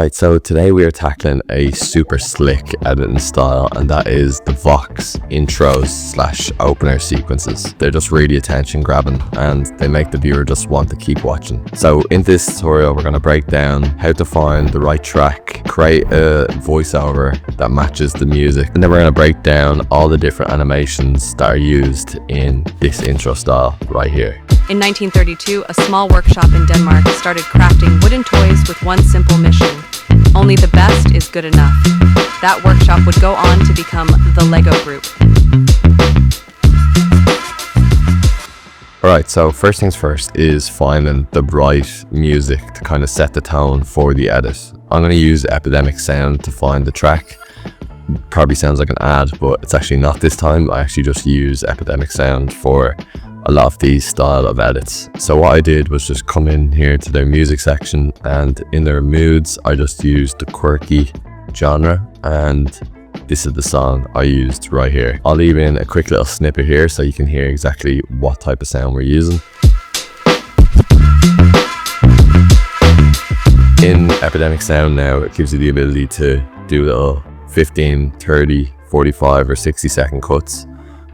Alright, so today we are tackling a super slick editing style, and that is the Vox intros / opener sequences. They're just really attention grabbing and they make the viewer just want to keep watching. So in this tutorial we're going to break down how to find the right track, create a voiceover that matches the music, and then we're going to break down all the different animations that are used in this intro style right here. In 1932, a small workshop in Denmark started crafting wooden toys with one simple mission: only the best is good enough. That workshop would go on to become the Lego Group. Alright, so first things first is finding the right music to kind of set the tone for the edit. I'm going to use Epidemic Sound to find the track. Probably sounds like an ad, but it's actually not this time. I actually just use Epidemic Sound for a lot of these style of edits. So what I did was just come in here to their music section, and in their moods I just used the quirky genre, and this is the song I used right here. I'll leave in a quick little snippet here so you can hear exactly what type of sound we're using. In Epidemic Sound now, it gives you the ability to do little 15, 30, 45 or 60-second cuts.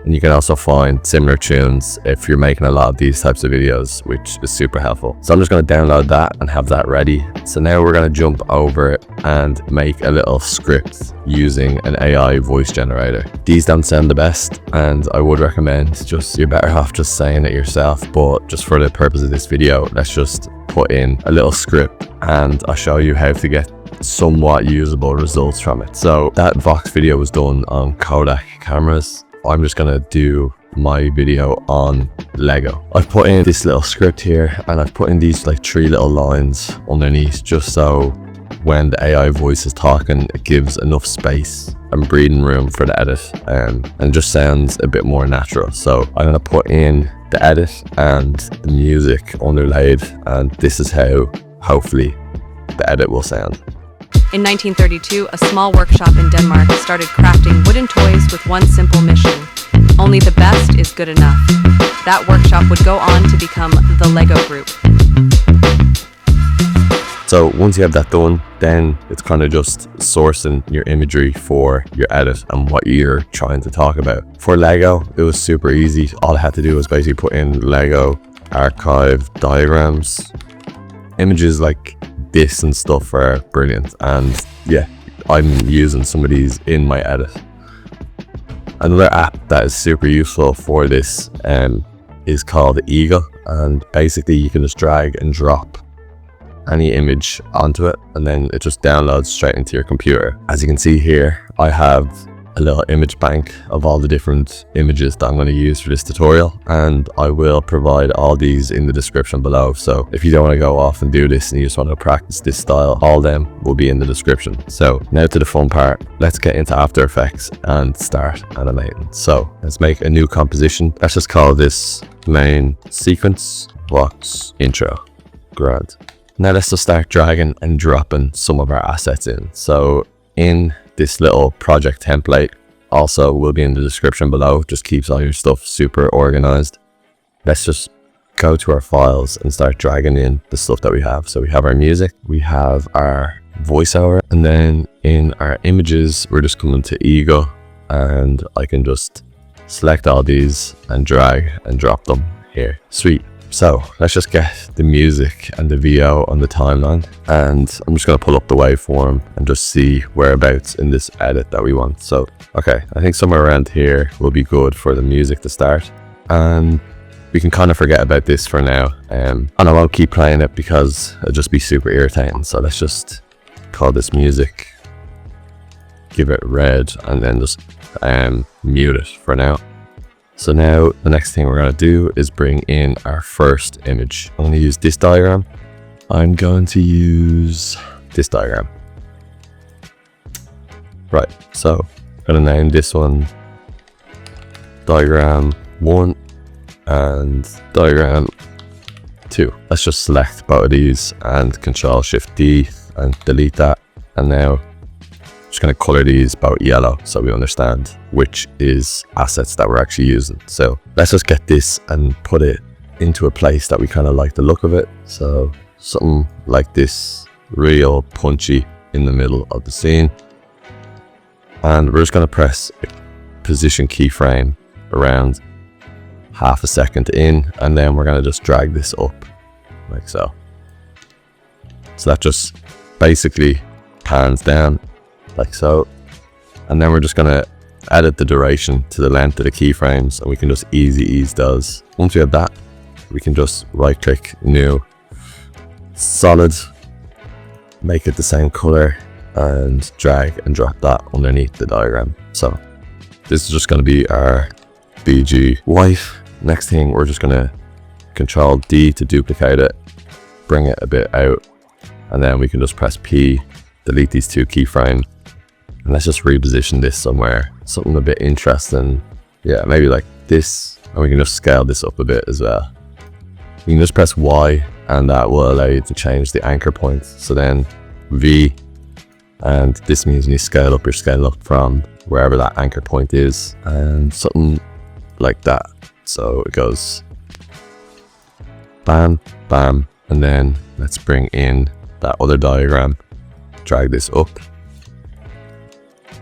And you can also find similar tunes if you're making a lot of these types of videos, which is super helpful. So I'm just going to download that and have that ready. So now we're going to jump over and make a little script using an AI voice generator. These don't sound the best, and I would recommend you're better off just saying it yourself, but just for the purpose of this video, let's just put in a little script and I'll show you how to get somewhat usable results from it. So that Vox video was done on Kodak cameras. I'm just gonna do my video on Lego. I've put in this little script here, and I've put in these like 3 little lines underneath, just so when the AI voice is talking, it gives enough space and breathing room for the edit, and just sounds a bit more natural. So I'm gonna put in the edit and the music underlaid, and this is how hopefully the edit will sound. In 1932, a small workshop in Denmark started crafting wooden toys with one simple mission: only the best is good enough. That workshop would go on to become the Lego Group. So once you have that done, then it's kind of just sourcing your imagery for your edit and what you're trying to talk about. For Lego, it was super easy. All I had to do was basically put in Lego archive diagrams. Images like this and stuff are brilliant, and yeah, I'm using some of these in my edit. Another app that is super useful for this is called Eagle, and basically you can just drag and drop any image onto it, and then it just downloads straight into your computer. As you can see here, I have a little image bank of all the different images that I'm going to use for this tutorial, and I will provide all these in the description below. So if you don't want to go off and do this and you just want to practice this style, all of them will be in the description. So now to the fun part. Let's get into After Effects and start animating. So let's make a new composition. Let's just call this main sequence Vox intro. Grand. Now let's just start dragging and dropping some of our assets in. So in this little project template also will be in the description below. Just keeps all your stuff super organized. Let's just go to our files and start dragging in the stuff that we have. So we have our music, we have our voiceover, and then in our images we're just coming to Eagle, and I can just select all these and drag and drop them here. Sweet. So let's just get the music and the VO on the timeline, and I'm just going to pull up the waveform and just see whereabouts in this edit that we want. So okay, I think somewhere around here will be good for the music to start, and we can kind of forget about this for now, and I won't keep playing it because it'll just be super irritating. So let's just call this music, give it red, and then just mute it for now. So now the next thing we're going to do is bring in our first image. I'm going to use this diagram. I'm going to use this diagram. Right, so I'm going to name this one diagram 1 and diagram 2. Let's just select both of these and Control-Shift-D and delete that. And now just going to color these both yellow so we understand which is assets that we're actually using. So let's just get this and put it into a place that we kind of like the look of it. So something like this, real punchy in the middle of the scene. And we're just going to press a position keyframe around half a second in, and then we're going to just drag this up like so. So that just basically pans down like so. And then we're just going to edit the duration to the length of the keyframes, and we can just easy ease those. Once we have that, we can just right click, new, solid, make it the same color, and drag and drop that underneath the diagram. So this is just going to be our BG white. Next thing, we're just going to Control D to duplicate it, bring it a bit out, and then we can just press P, delete these two keyframes, and let's just reposition this somewhere, something a bit interesting. Yeah, maybe like this, and we can just scale this up a bit as well. You can just press Y, and that will allow you to change the anchor point. So then V, and this means when you scale up, you're scaling up from wherever that anchor point is, and something like that. So it goes bam, bam, and then let's bring in that other diagram, drag this up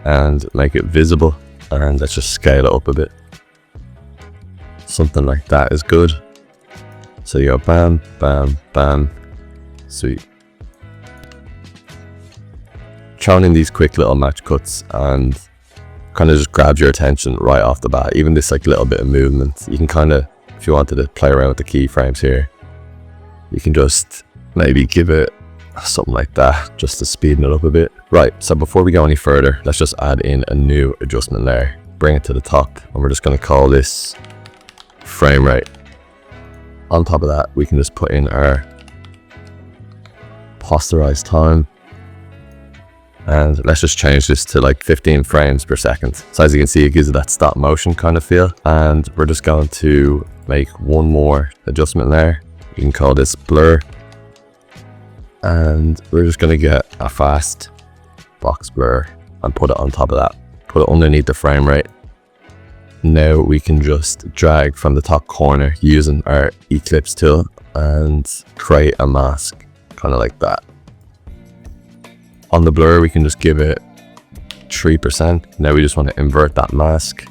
and make it visible, and let's just scale it up a bit. Something like that is good. So you go bam, bam, bam, sweet. Throwing in these quick little match cuts and kind of just grabs your attention right off the bat. Even this like little bit of movement, you can kind of, if you wanted to play around with the keyframes here, you can just maybe give it something like that just to speeden it up a bit. Right, so before we go any further, let's just add in a new adjustment layer, bring it to the top, and we're just going to call this frame rate. On top of that, we can just put in our posterized time, and let's just change this to like 15 frames per second. So as you can see, it gives it that stop motion kind of feel. And we're just going to make one more adjustment layer. You can call this blur, and we're just going to get a fast box blur and put it on top of that, put it underneath the frame rate. Now we can just drag from the top corner using our eclipse tool and create a mask kind of like that. On the blur, we can just give it 3%. Now we just want to invert that mask,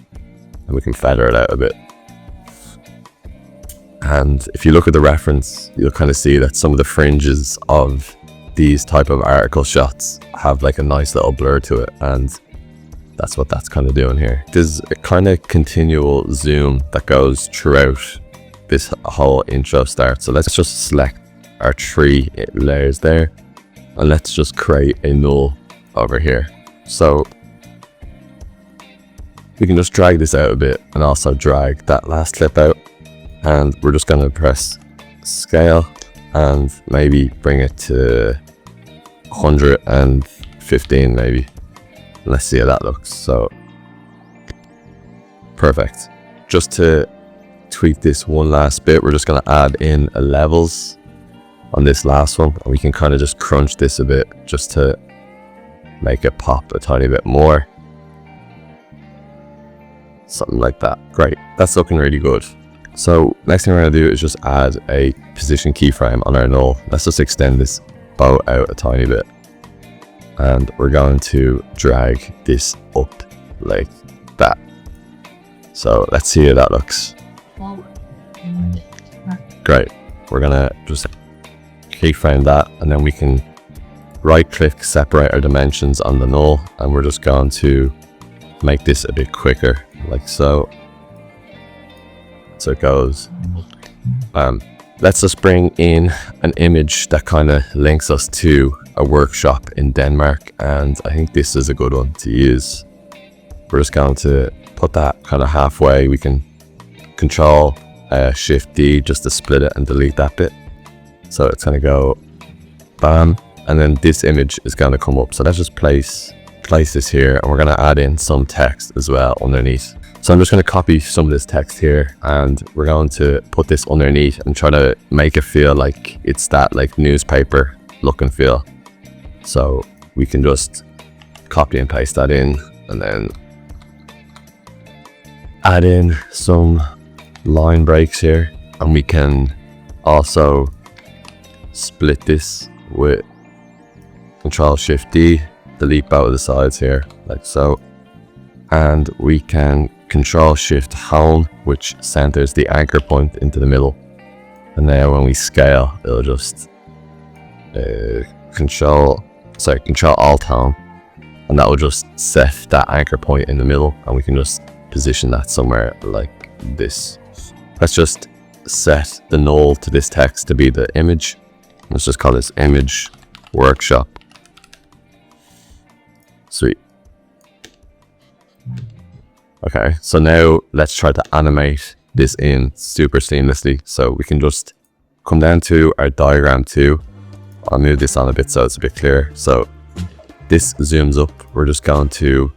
and we can feather it out a bit. And if you look at the reference, you'll kind of see that some of the fringes of these type of article shots have like a nice little blur to it, and that's what that's kind of doing here. There's a kind of continual zoom that goes throughout this whole intro start. So let's just select our 3 layers there, and let's just create a null over here. So we can just drag this out a bit and also drag that last clip out, and we're just going to press scale and maybe bring it to 115 maybe. Let's see how that looks. So perfect. Just to tweak this one last bit, we're just going to add in a levels on this last one, and we can kind of just crunch this a bit just to make it pop a tiny bit more. Something like that. Great, that's looking really good. So next thing we're going to do is just add a position keyframe on our null. Let's just extend this bow out a tiny bit, and we're going to drag this up like that. So let's see how that looks. Great, we're gonna just keyframe that, and then we can right click, separate our dimensions on the null, and we're just going to make this a bit quicker like so. So it goes. Let's just bring in an image that kind of links us to a workshop in Denmark, and I think this is a good one to use. We're just going to put that kind of halfway. We can Control Shift D just to split it and delete that bit. So it's going to go bam, and then this image is going to come up. So let's just place this here, and we're going to add in some text as well underneath. So I'm just going to copy some of this text here, and we're going to put this underneath and try to make it feel like it's that like newspaper look and feel. So we can just copy and paste that in, and then add in some line breaks here, and we can also split this with Control Shift D, delete both of the sides here, like so. And we can Control Shift Hone, which centers the anchor point into the middle. And now when we scale, it'll just Control Alt Hone, and that will just set that anchor point in the middle, and we can just position that somewhere like this. Let's just set the null to this text to be the image. Let's just call this image workshop. Sweet. Okay, so now let's try to animate this in super seamlessly. So we can just come down to our diagram 2. I'll move this on a bit so it's a bit clearer. So this zooms up. We're just going to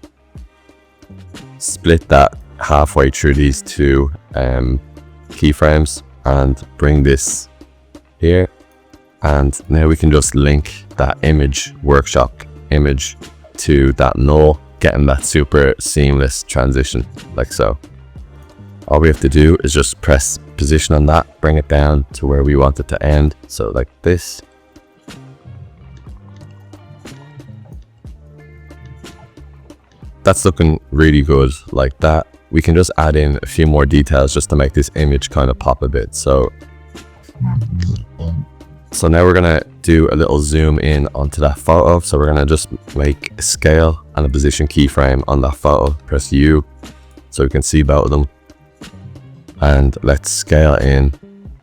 split that halfway through these two keyframes and bring this here. And now we can just link that image workshop image to that null, getting that super seamless transition like so. All we have to do is just press position on that, bring it down to where we want it to end. So like this. That's looking really good like that. We can just add in a few more details just to make this image kind of pop a bit. So now we're gonna do a little zoom in onto that photo. So we're gonna just make a scale and a position keyframe on that photo. Press U so we can see both of them. And let's scale in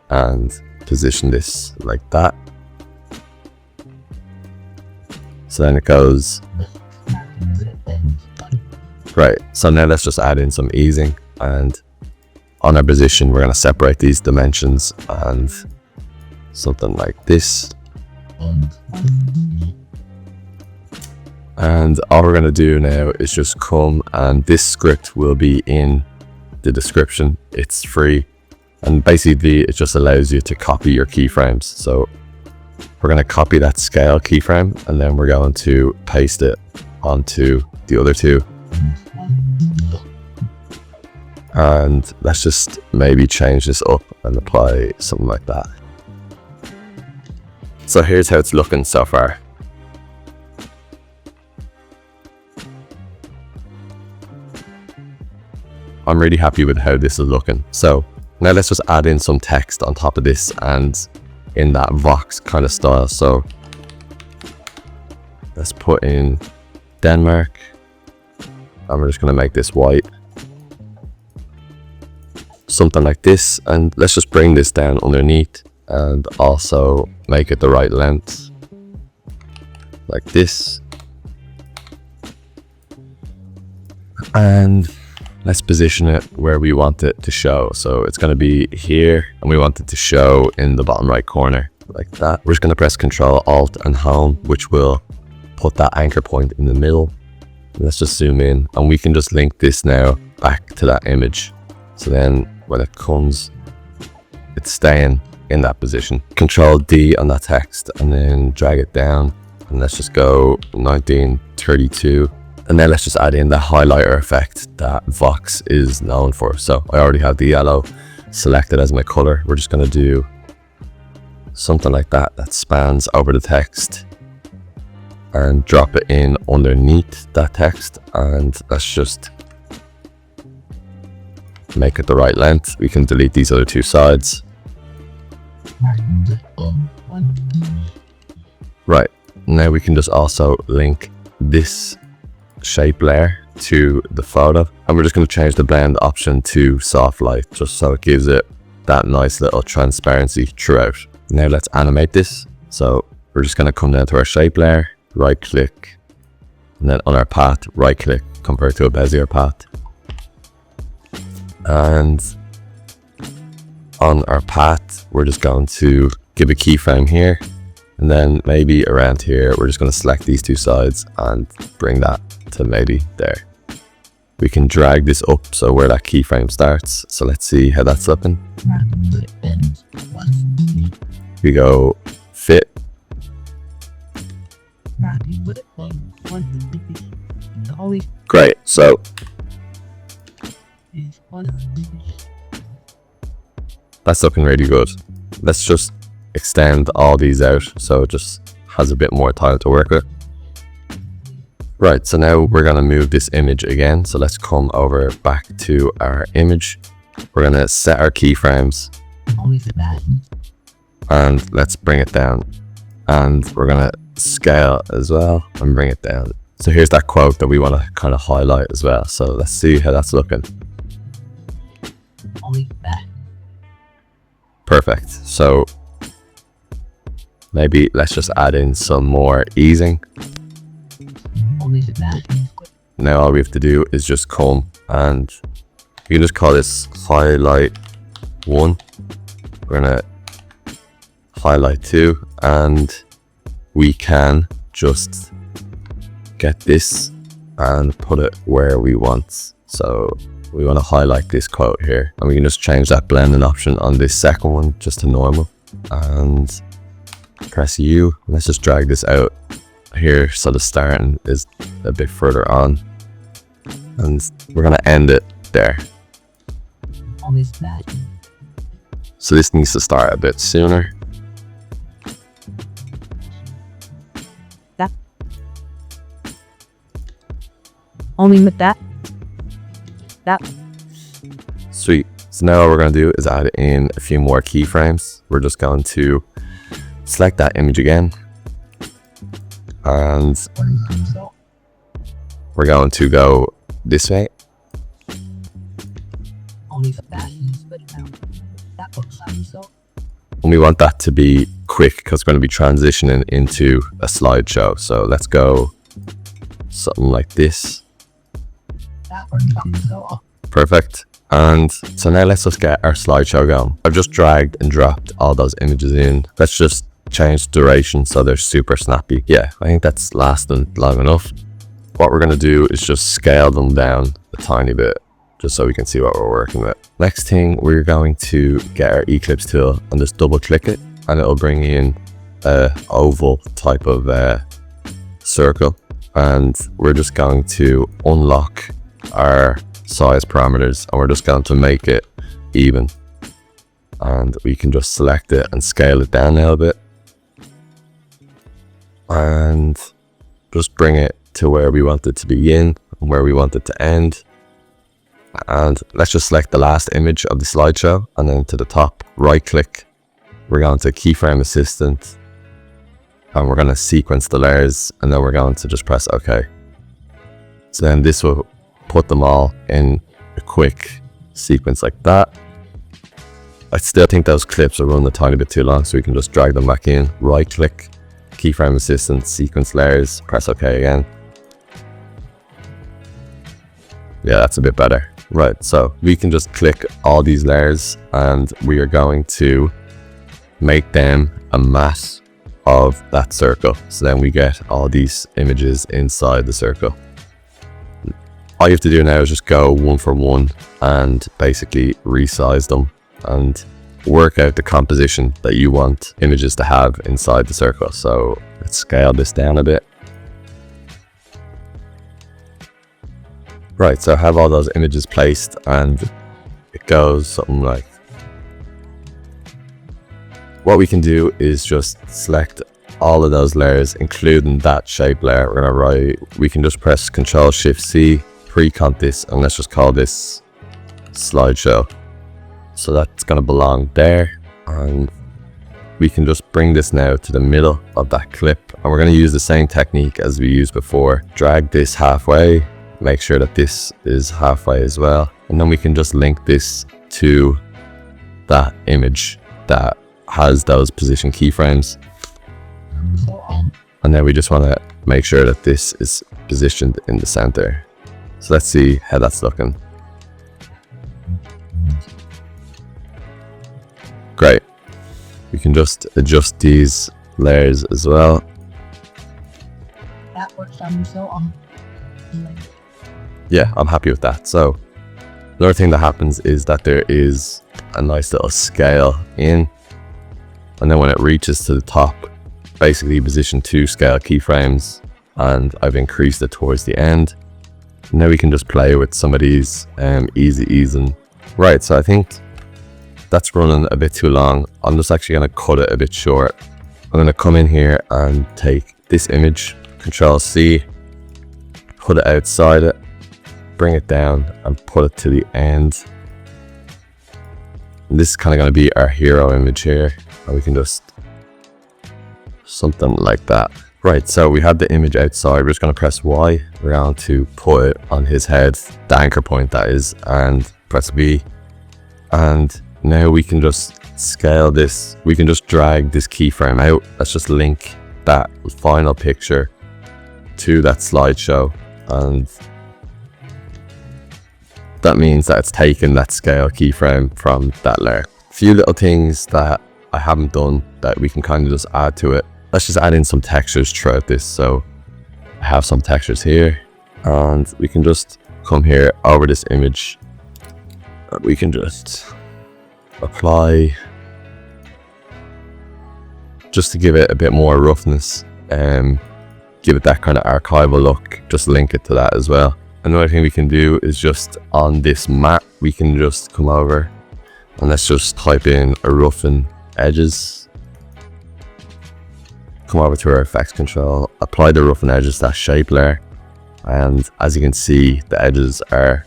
and position this like that. So then it goes. Right, so now let's just add in some easing, and on our position we're gonna separate these dimensions and something like this. And all we're gonna do now is just come, and this script will be in the description. It's free, and basically it just allows you to copy your keyframes. So we're gonna copy that scale keyframe, and then we're going to paste it onto the other two. And let's just maybe change this up and apply something like that. So here's how it's looking so far. I'm really happy with how this is looking. So now let's just add in some text on top of this and in that Vox kind of style. So let's put in Denmark, and we're just going to make this white. Something like this, and let's just bring this down underneath and also make it the right length like this. And let's position it where we want it to show. So it's going to be here, and we want it to show in the bottom right corner like that. We're just going to press Control Alt and Home, which will put that anchor point in the middle. Let's just zoom in, and we can just link this now back to that image. So then when it comes, it's staying in that position. Control D on that text and then drag it down, and let's just go 1932. And then let's just add in the highlighter effect that Vox is known for. So I already have the yellow selected as my color. We're just going to do something like that that spans over the text and drop it in underneath that text. And let's just make it the right length. We can delete these other two sides. Right, now we can just also link this shape layer to the photo, and we're just going to change the blend option to soft light just so it gives it that nice little transparency throughout. Now let's animate this. So we're just going to come down to our shape layer, right click, and then on our path, right click, convert to a Bezier path. And on our path, we're just going to give a keyframe here, and then maybe around here, we're just going to select these two sides and bring that to maybe there. We can drag this up so where that keyframe starts. So let's see how that's looking. We go fit. Great. So that's looking really good. Let's just extend all these out so it just has a bit more time to work with. Right, so now we're gonna move this image again. So let's come over back to our image. We're gonna set our keyframes. And let's bring it down. And we're gonna scale as well and bring it down. So here's that quote that we want to kind of highlight as well. So let's see how that's looking. Perfect. So maybe let's just add in some more easing. Now all we have to do is just come and you can just call this highlight 1. We're gonna highlight 2 and we can just get this and put it where we want. So we want to highlight this quote here and we can just change that blending option on this second one just to normal and press U. Let's just drag this out here so the starting is a bit further on and we're going to end it there. So this needs to start a bit sooner. Only with that. Sweet. So now what we're going to do is add in a few more keyframes. We're just going to select that image again. And we're going to go this way. And we want that to be quick because we're going to be transitioning into a slideshow. So let's go something like this. Perfect. And so now let's just get our slideshow going. I've just dragged and dropped all those images in. Let's just change duration so they're super snappy. Yeah, I think that's lasting long enough. What we're going to do is just scale them down a tiny bit just so we can see what we're working with. Next thing, we're going to get our Eclipse tool and just double click it and it'll bring in a oval type of circle, and we're just going to unlock our size parameters and we're just going to make it even, and we can just select it and scale it down a little bit and just bring it to where we want it to begin and where we want it to end. And let's just select the last image of the slideshow and then to the top right click, we're going to keyframe assistant and we're going to sequence the layers and then we're going to just press OK. So then this will put them all in a quick sequence like that. I still think those clips are running a tiny bit too long, so we can just drag them back in, right click, keyframe assistant, sequence layers, press OK again. Yeah, that's a bit better. Right, so we can just click all these layers and we are going to make them a mass of that circle. So then we get all these images inside the circle. All you have to do now is just go one for one and basically resize them and work out the composition that you want images to have inside the circle. So let's scale this down a bit. Right, so I have all those images placed and it goes something like, what we can do is just select all of those layers, including that shape layer. We can just press Ctrl Shift C, pre-comp this, and let's just call this slideshow. So that's going to belong there, and we can just bring this now to the middle of that clip, and we're going to use the same technique as we used before. Drag this halfway, make sure that this is halfway as well, and then we can just link this to that image that has those position keyframes, and then we just want to make sure that this is positioned in the center. So let's see how that's looking. Great. We can just adjust these layers as well. That works Yeah, I'm happy with that. So another thing that happens is that there is a nice little scale in, and then when it reaches to the top, basically position 2 scale keyframes, and I've increased it towards the end. Now we can just play with some of these easy easing. Right, so I think that's running a bit too long. I'm just actually going to cut it a bit short. I'm going to come in here and take this image, Ctrl C, put it outside it, bring it down and put it to the end. And this is kind of going to be our hero image here, and we can just something like that. Right, so we have the image outside. We're just going to press Y. We're going to put it on his head, the anchor point that is, and press V. And now we can just scale this. We can just drag this keyframe out. Let's just link that final picture to that slideshow, and that means that it's taken that scale keyframe from that layer. A few little things that I haven't done that we can kind of just add to it. Let's just add in some textures throughout this. So I have some textures here, and we can just come here over this image, and we can just apply, just to give it a bit more roughness and give it that kind of archival look. Just link it to that as well. Another thing we can do is just on this map, we can just come over and let's just type in a roughen edges. Come over to our effects control, apply the roughen edges, that shape layer, and as you can see, the edges are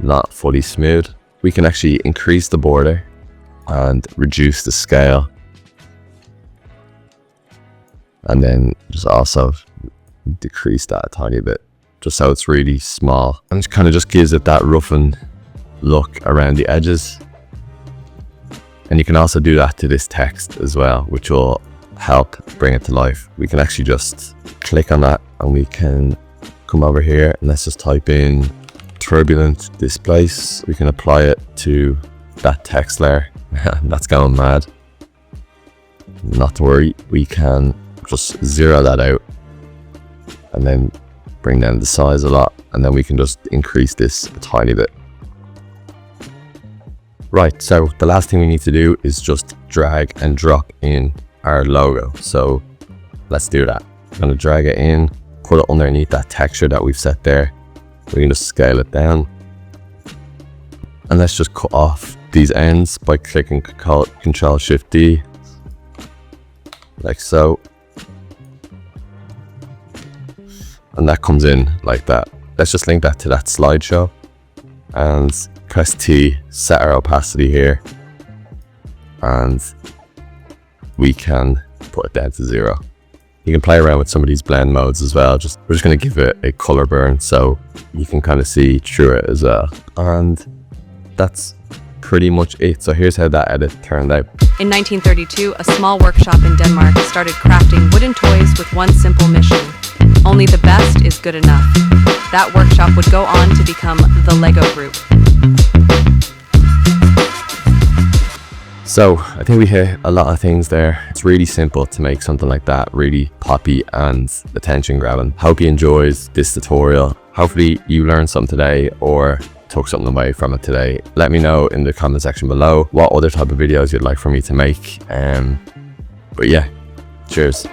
not fully smooth. We can actually increase the border and reduce the scale, and then just also decrease that a tiny bit, just so it's really small, and it kind of just gives it that roughened look around the edges. And you can also do that to this text as well, which will help bring it to life. We can actually just click on that, and we can come over here and let's just type in Turbulent Displays. We can apply it to that text layer. That's going mad. Not to worry, we can just zero that out and then bring down the size a lot, and then we can just increase this a tiny bit. Right, so the last thing we need to do is just drag and drop in our logo. So let's do that. I'm going to drag it in, put it underneath that texture that we've set there. We can just scale it down, and let's just cut off these ends by clicking Control Shift D, like so, and that comes in like that. Let's just link that to that slideshow and press T, set our opacity here, and we can put it down to 0. You can play around with some of these blend modes as well. We're just going to give it a color burn so you can kind of see through it as well. And that's pretty much it. So here's how that edit turned out. In 1932, a small workshop in Denmark started crafting wooden toys with one simple mission. Only the best is good enough. That workshop would go on to become the Lego Group. So I think we hit a lot of things there. It's really simple to make something like that, really poppy and attention grabbing. Hope you enjoyed this tutorial. Hopefully you learned something today or took something away from it today. Let me know in the comment section below what other type of videos you'd like for me to make. But yeah, cheers.